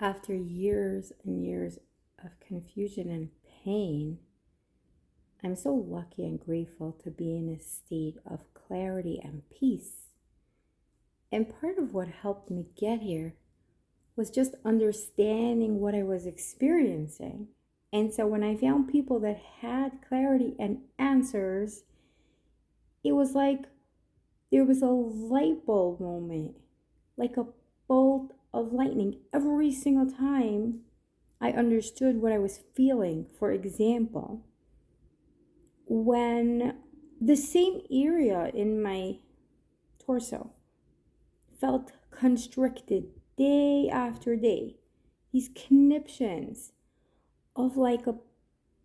After years and years of confusion and pain, I'm so lucky and grateful to be in a state of clarity and peace. And part of what helped me get here was just understanding what I was experiencing. And so when I found people that had clarity and answers, it was like there was a light bulb moment, like a bolt of lightning every single time I understood what I was feeling. For example, when the same area in my torso felt constricted day after day, these conniptions of like a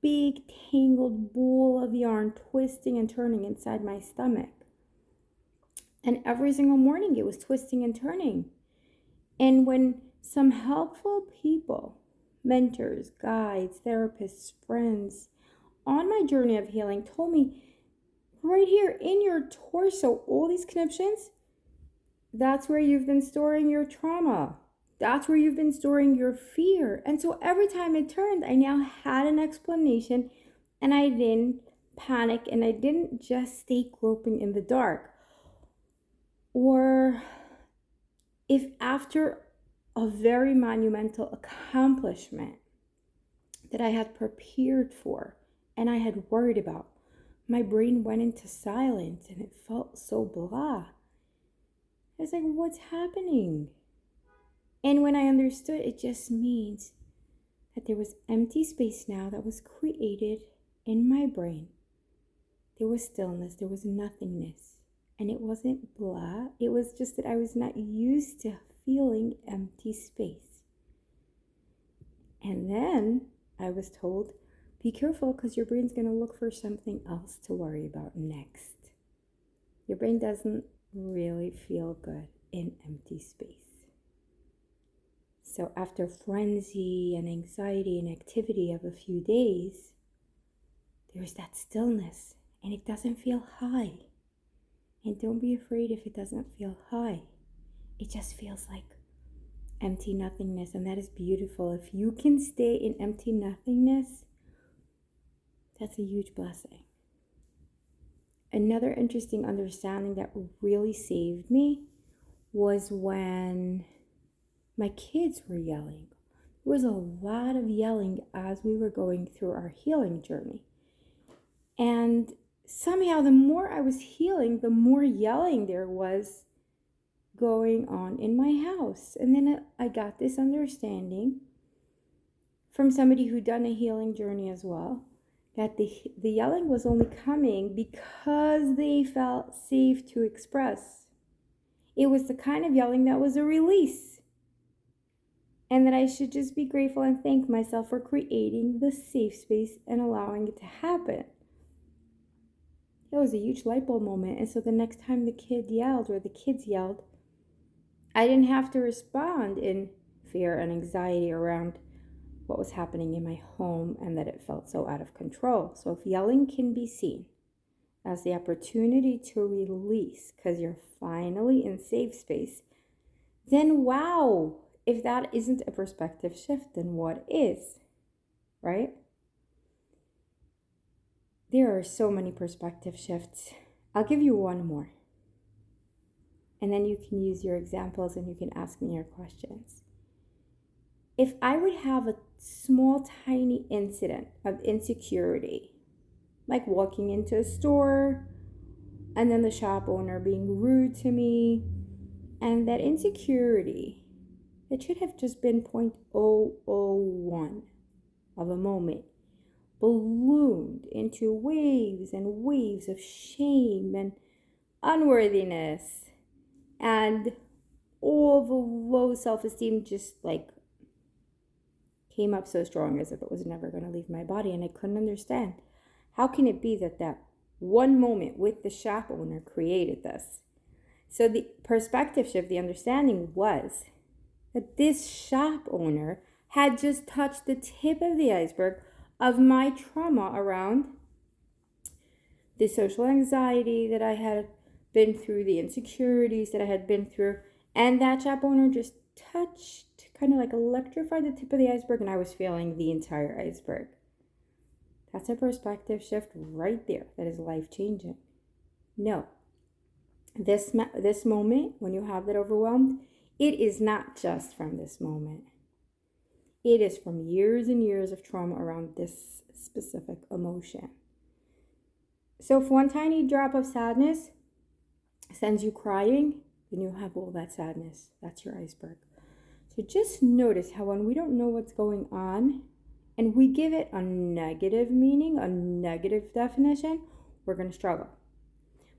big tangled ball of yarn twisting and turning inside my stomach. And every single morning it was twisting and turning. And when some helpful people, mentors, guides, therapists, friends, on my journey of healing told me, right here in your torso, all these conniptions, that's where you've been storing your trauma. That's where you've been storing your fear. And so every time it turned, I now had an explanation, and I didn't panic, and I didn't just stay groping in the dark. Or if after a very monumental accomplishment that I had prepared for and I had worried about, my brain went into silence and it felt so blah. I was like, what's happening? And when I understood, it just means that there was empty space now that was created in my brain. There was stillness, there was nothingness. And it wasn't blah, it was just that I was not used to feeling empty space. And then I was told, be careful because your brain's going to look for something else to worry about next. Your brain doesn't really feel good in empty space. So after frenzy and anxiety and activity of a few days, there's that stillness, and it doesn't feel high. And don't be afraid if it doesn't feel high. It just feels like empty nothingness, and that is beautiful. If you can stay in empty nothingness, that's a huge blessing. Another interesting understanding that really saved me was when my kids were yelling. There was a lot of yelling as we were going through our healing journey. And somehow the more I was healing, the more yelling there was going on in my house. And then I got this understanding from somebody who'd done a healing journey as well, that the yelling was only coming because they felt safe to express. It was the kind of yelling that was a release. And that I should just be grateful and thank myself for creating the safe space and allowing it to happen. It was a huge light bulb moment. And so the next time the kid yelled or the kids yelled, I didn't have to respond in fear and anxiety around what was happening in my home and that it felt so out of control. So if yelling can be seen as the opportunity to release because you're finally in safe space, then wow, if that isn't a perspective shift, then what is, right? There are so many perspective shifts. I'll give you one more. And then you can use your examples and you can ask me your questions. If I would have a small, tiny incident of insecurity, like walking into a store and then the shop owner being rude to me, and that insecurity, it should have just been 0.001 of a moment, ballooned into waves and waves of shame and unworthiness, and all the low self-esteem just like came up so strong as if it was never going to leave my body. And I couldn't understand, how can it be that one moment with the shop owner created this? So the perspective shift, the understanding was that this shop owner had just touched the tip of the iceberg of my trauma around the social anxiety that I had been through, the insecurities that I had been through, and that shop owner just touched kind of like electrified the tip of the iceberg, and I was feeling the entire iceberg. That's a perspective shift right there that is life-changing. No, this moment, when you have that overwhelmed, it is not just from this moment. It is from years and years of trauma around this specific emotion. So if one tiny drop of sadness sends you crying, then you have all that sadness. That's your iceberg. So just notice how when we don't know what's going on and we give it a negative meaning, a negative definition, we're going to struggle.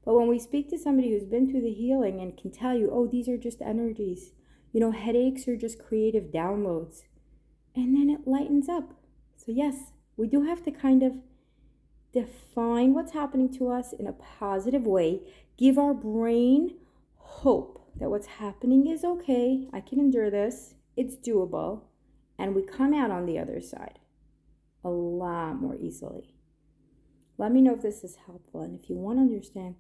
But when we speak to somebody who's been through the healing and can tell you, oh, these are just energies, headaches are just creative downloads, and then it lightens up. So yes, we do have to kind of define what's happening to us in a positive way, give our brain hope that what's happening is okay, I can endure this, it's doable, and we come out on the other side a lot more easily. Let me know if this is helpful, and if you want to understand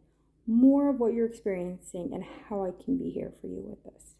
more of what you're experiencing and how I can be here for you with this.